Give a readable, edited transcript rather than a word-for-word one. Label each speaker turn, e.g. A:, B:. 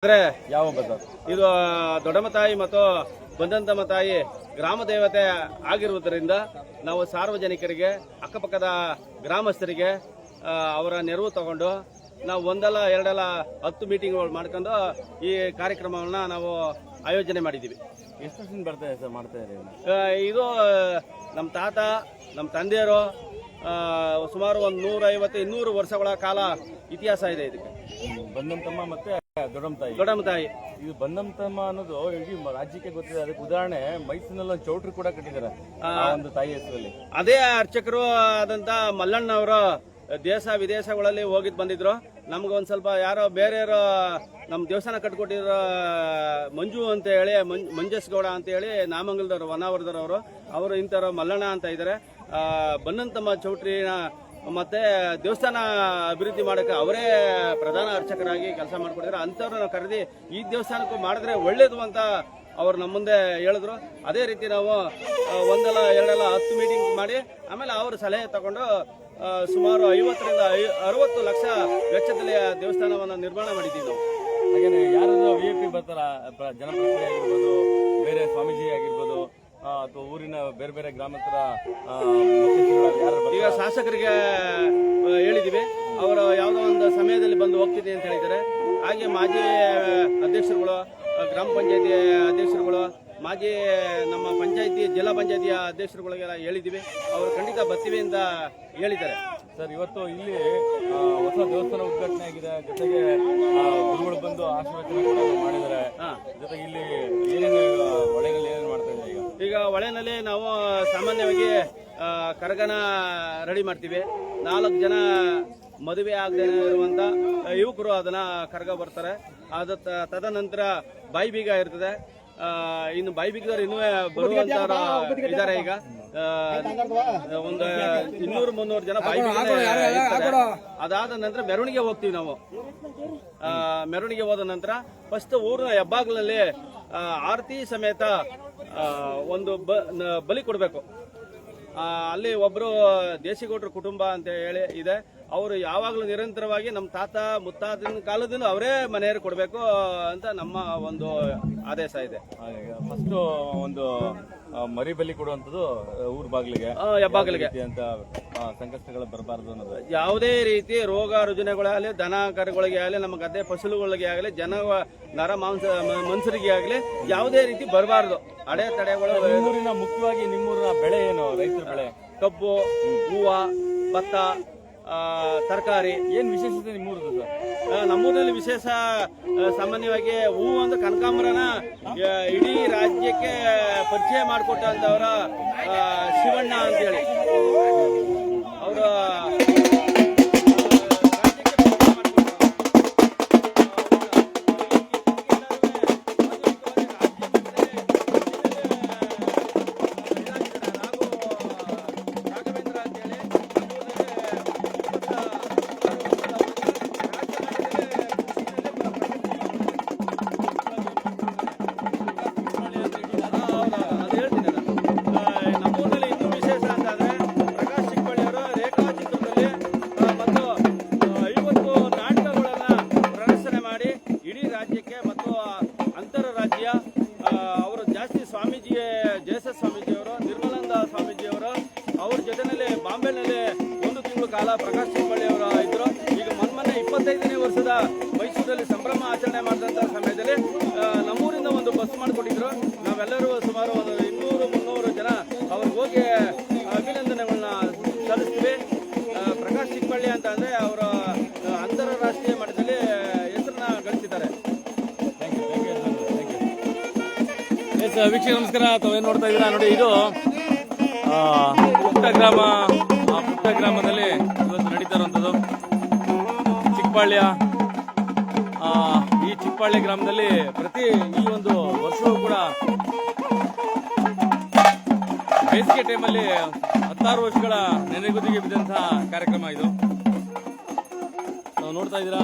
A: ಅಂದ್ರೆ
B: ಯಾವ ಬಜಾರ್
A: ಇದು ದೊಡ್ಡಮ್ಮ ತಾಯಿ ಮತ್ತು ಬಂದಂತಮ್ಮ ತಾಯಿ ಗ್ರಾಮ ದೇವತೆ ಆಗಿರುವುದರಿಂದ ನಾವು ಸಾರ್ವಜನಿಕರಿಗೆ ಅಕ್ಕಪಕ್ಕದ ಗ್ರಾಮಸ್ಥರಿಗೆ ಅವರ ನೆರವು ತಗೊಂಡು ನಾವು ಒಂದಲ್ಲ ಎರಡಲ್ಲ 10 ಮೀಟಿಂಗ್ಗಳು ಮಾಡ್ಕೊಂಡು ಈ ಕಾರ್ಯಕ್ರಮವನ್ನ ನಾವು ಆಯೋಜನೆ ಮಾಡಿದ್ದೀವಿ.
B: ಎಷ್ಟು ವರ್ಷದಿಂದ ಬರ್ತಾ ಸರ್ ಮಾಡ್ತಾ ಇದ್ದೀವಿ?
A: ಇದು ನಮ್ಮ ತಾತ ನಮ್ಮ ತಂದೆಯರು ಸುಮಾರು ಒಂದು 150-200 ವರ್ಷಗಳ ಕಾಲ ಇತಿಹಾಸ ಇದೆ ಇದಕ್ಕೆ.
B: ಬಂದಂತಮ್ಮ ಮತ್ತೆ
A: ದೊಡ್ಡಮ್ಮ ತಾಯಿ
B: ಇದು ಬಂದಂತಮ್ಮ ಅನ್ನೋದು ಇಡೀ ರಾಜ್ಯಕ್ಕೆ ಗೊತ್ತಿದೆ. ಅದಕ್ಕೆ ಉದಾಹರಣೆ ಮೈಸೂರಿನಲ್ಲಿ ಒಂದು ಚೌಟ್ರಿ ಕೂಡ ಕಟ್ಟಿದ್ದಾರೆ ಒಂದು ತಾಯಿ ಹೆಸರಲ್ಲಿ.
A: ಅದೇ ಅರ್ಚಕರು ಆದಂತ ಮಲ್ಲಣ್ಣವರು ದೇಶ ವಿದೇಶಗಳಲ್ಲಿ ಹೋಗಿದ್ ಬಂದಿದ್ರು. ನಮ್ಗೆ ಒಂದ್ ಸ್ವಲ್ಪ ಯಾರೋ ಬೇರೆಯವರು ನಮ್ಮ ದೇವಸ್ಥಾನ ಕಟ್ಕೊಟ್ಟಿರೋ ಮಂಜು ಅಂತ ಹೇಳಿ ಮಂಜೇಶ್ಗೌಡ ಅಂತ ಹೇಳಿ ನಾಮಂಗಲದವರು ಹೊನ್ನಾವರದವರು ಅವರು ಇಂಥವ್ರು ಮಲ್ಲಣ್ಣ ಅಂತ ಇದ್ದಾರೆ. ಬನ್ನಂತಮ್ಮ ಚೌಟ್ರಿನ ಮತ್ತೆ ದೇವಸ್ಥಾನ ಅಭಿವೃದ್ಧಿ ಮಾಡಕ್ಕೆ ಅವರೇ ಪ್ರಧಾನ ಅರ್ಚಕರಾಗಿ ಕೆಲಸ ಮಾಡ್ಕೊಟ್ಟಿದ್ದಾರೆ. ಅಂಥವ್ರನ್ನ ಕರೆದಿ ಈ ದೇವಸ್ಥಾನಕ್ಕೂ ಮಾಡಿದ್ರೆ ಒಳ್ಳೇದು ಅಂತ ಅವ್ರು ನಮ್ಮ ಮುಂದೆ ಹೇಳಿದ್ರು. ಅದೇ ರೀತಿ ನಾವು ಒಂದಲ್ಲ ಎರಡಲ್ಲ 10 ಮೀಟಿಂಗ್ ಮಾಡಿ ಆಮೇಲೆ ಅವ್ರ ಸಲಹೆ ತಗೊಂಡು ಸುಮಾರು 50ರಿಂದ 60 ಲಕ್ಷ ವೆಚ್ಚದಲ್ಲಿ ದೇವಸ್ಥಾನವನ್ನು ನಿರ್ಮಾಣ ಮಾಡಿದ್ದೀವಿ ನಾವು.
B: ಹಾಗೇನೆ ಯಾರಾದ್ರೂ VIP ಬರ್ತಾರ, ಜನಪ್ರತಿನಿಧಿ ಆಗಿರ್ಬೋದು, ಬೇರೆ ಸ್ವಾಮೀಜಿ ಆಗಿರ್ಬೋದು, ಅಥವಾ ಊರಿನ ಬೇರೆ ಬೇರೆ ಗ್ರಾಮಾಂತರ
A: ಈಗ ಶಾಸಕರಿಗೆ ಹೇಳಿದ್ದೀವಿ, ಅವರು ಯಾವುದೋ ಒಂದು ಸಮಯದಲ್ಲಿ ಬಂದು ಹೋಗ್ತಿದೆ ಅಂತ ಹೇಳಿದ್ದಾರೆ. ಹಾಗೆ ಮಾಜಿ ಅಧ್ಯಕ್ಷರುಗಳು, ಗ್ರಾಮ ಪಂಚಾಯತಿ ಅಧ್ಯಕ್ಷರುಗಳು, ಮಾಜಿ ನಮ್ಮ ಪಂಚಾಯತಿ ಜಿಲ್ಲಾ ಪಂಚಾಯತಿಯ ಅಧ್ಯಕ್ಷರುಗಳಿಗೆಲ್ಲ ಹೇಳಿದ್ದೀವಿ. ಅವರು ಖಂಡಿತ ಬರ್ತೀವಿ ಅಂತ ಹೇಳಿದ್ದಾರೆ.
B: ಸರ್, ಇವತ್ತು ಇಲ್ಲಿ ಹೊಸ ದೇವಸ್ಥಾನ ಉದ್ಘಾಟನೆ ಆಗಿದೆ, ಜೊತೆಗೆ ಗುರುಗಳು ಬಂದು ಆಶೀರ್ವಚನ ಕೂಡ ಮಾಡಿದ್ದಾರೆ. ಜೊತೆಗೆ ಇಲ್ಲಿ ಏನೇನು ಹೊಳೆನಲ್ಲಿ ಏನೇನು ಮಾಡ್ತಾ ಇದ್ದಾರೆ?
A: ಈಗ ಹೊಳೆನಲ್ಲಿ ನಾವು ಸಾಮಾನ್ಯವಾಗಿ ಕರಗನ ರೆಡಿ ಮಾಡ್ತೀವಿ. 4 ಜನ ಮದುವೆ ಆಗದೆ ಇರುವಂತ ಯುವಕರು ಅದನ್ನ ಕರಗ ಬರ್ತಾರೆ. ಅದ ತದನಂತರ ಬಾಯಿ ಬೀಗ ಇರ್ತದೆ. ಇನ್ನು ಬಾಯಿ ಬೀಗದವ್ರು ಇನ್ನೂ ಬರುವಂತವ್ರು ಇದ್ದಾರೆ. ಈಗ ಒಂದು 200-300 ಜನ ಬಾಯಿ ಬೀಗ. ಅದಾದ ನಂತರ ಮೆರವಣಿಗೆ ಹೋಗ್ತೀವಿ ನಾವು. ಮೆರವಣಿಗೆ ಹೋದ ನಂತರ ಫಸ್ಟ್ ಊರಿನ ಹೆಬ್ಬಾಗಿಲಲ್ಲಿ ಆರತಿ ಸಮೇತ ಒಂದು ಬಲಿ ಕೊಡಬೇಕು. ಅಲ್ಲಿ ಒಬ್ರು ದೇಶಿಗೌಡರ ಕುಟುಂಬ ಅಂತ ಹೇಳಿ ಇದೆ. ಅವರು ಯಾವಾಗಲೂ ನಿರಂತರವಾಗಿ ನಮ್ಮ ತಾತ ಮುತ್ತಾತನ ಕಾಲದಿಂದ ಅವರೇ ಮನೆಯವರು ಕೊಡಬೇಕು ಅಂತ ನಮ್ಮ ಒಂದು ಆದೇಶ ಇದೆ.
B: ಫಸ್ಟ್ ಒಂದು ಮರಿ ಬಲಿ ಕೊಡುವಂಥದ್ದು ಊರ ಬಾಗಿಲಿಗೆ,
A: ಹೆಬ್ಬಾಗಿಲಿಗೆ
B: ಅಂತ ಸಂಕಷ್ಟಗಳು ಬರಬಾರದು ಅನ್ನೋದು.
A: ಯಾವುದೇ ರೀತಿ ರೋಗ ರುಜಿನಗಳಾಗಲಿ, ದನ ಕರುಗಳಿಗೆ ಆಗಲಿ, ನಮ್ಮ ಗದ್ದೆ ಫಸಲುಗಳಿಗೆ ಆಗಲಿ, ನರ ಮಾಂಸ ಮನುಷ್ಯರಿಗೆ ಆಗಲಿ ಯಾವುದೇ ರೀತಿ ಬರಬಾರದು. ಅಡೆತಡೆಗಳು.
B: ನಿಮ್ಮೂರಿನ ಮುಖ್ಯವಾಗಿ ನಿಮ್ಮೂರಿನ ಬೆಳೆ ಏನು? ರೈತರ ಬೆಳೆ
A: ಕಬ್ಬು, ಹೂವು, ಭತ್ತ, ತರಕಾರಿ.
B: ಏನ್ ವಿಶೇಷತೆ ನಿಮ್ಮೂರದು ಸರ್?
A: ನಮ್ಮೂರಿನಲ್ಲಿ ವಿಶೇಷ ಸಾಮಾನ್ಯವಾಗಿ ಹೂವು ಅಂತ ಕನಕಾಂಬರನ ಇಡೀ ರಾಜ್ಯಕ್ಕೆ ಪರಿಚಯ ಮಾಡಿಕೊಟ್ಟಂತವರ ಶಿವಣ್ಣ ಅಂತೇಳಿ ಅವರು ಅವರು ಜಾಸ್ತಿ ಸ್ವಾಮೀಜಿ ಜಯಸ ಸ್ವಾಮೀಜಿಯವರು, ನಿರ್ಮಲಾನಂದ ಸ್ವಾಮೀಜಿಯವರು, ಅವ್ರ ಜೊತೆನಲ್ಲಿ ಬಾಂಬೆನಲ್ಲಿ 1 ತಿಂಗಳ ಕಾಲ ಪ್ರಕಾಶ್ ಚಿಕ್ಕಬಳ್ಳಿ ಅವರು ಇದ್ರು. ಈಗ ಮೊನ್ನೆ 25ನೇ ವರ್ಷದ ಮೈಸೂರಲ್ಲಿ ಸಂಭ್ರಮ ಆಚರಣೆ ಮಾಡಿದಂಥ ಸಮಯದಲ್ಲಿ ನಮ್ಮೂರಿಂದ ಒಂದು ಬಸ್ ಮಾಡಿಕೊಟ್ಟಿದ್ರು. ನಾವೆಲ್ಲರೂ ಸುಮಾರು ಒಂದು 200-300 ಜನ ಅವ್ರಿಗೆ ಹೋಗಿ ಅಭಿನಂದನೆಗಳನ್ನ ಸಲ್ಲಿಸ್ತೀವಿ. ಪ್ರಕಾಶ್ ಚಿಕ್ಕಬಳ್ಳಿ ಅಂತ ಅಂದರೆ ಅವರ ಅಂತಾರಾಷ್ಟ್ರೀಯ ಮಟ್ಟದಲ್ಲಿ ಹೆಸರನ್ನ ಗಳಿಸಿದ್ದಾರೆ.
B: ವೀಕ್ಷಕ ನಮಸ್ಕಾರ. ತಾವೇನು ನೋಡ್ತಾ ಇದ್ದೀರಾ ನೋಡಿ, ಇದು ಪುಟ್ಟ ಗ್ರಾಮ. ಆ ಪುಟ್ಟ ಗ್ರಾಮದಲ್ಲಿ ಇವತ್ತು ನಡೀತಾ ಇರುವಂಥದ್ದು ಚಿಕ್ಕಬಳ್ಳಿಯ. ಈ ಚಿಕ್ಕಬಳ್ಳಿ ಗ್ರಾಮದಲ್ಲಿ ಪ್ರತಿ ಈ ಒಂದು ವರ್ಷವೂ ಕೂಡ ಬೇಸಿಗೆ ಟೈಮಲ್ಲಿ 16 ವರ್ಷಗಳ ನೆನೆಗುದಿಗೆ ಬಿದ್ದಂತಹ ಕಾರ್ಯಕ್ರಮ ಇದು. ನಾವು ನೋಡ್ತಾ ಇದ್ದೀರಾ.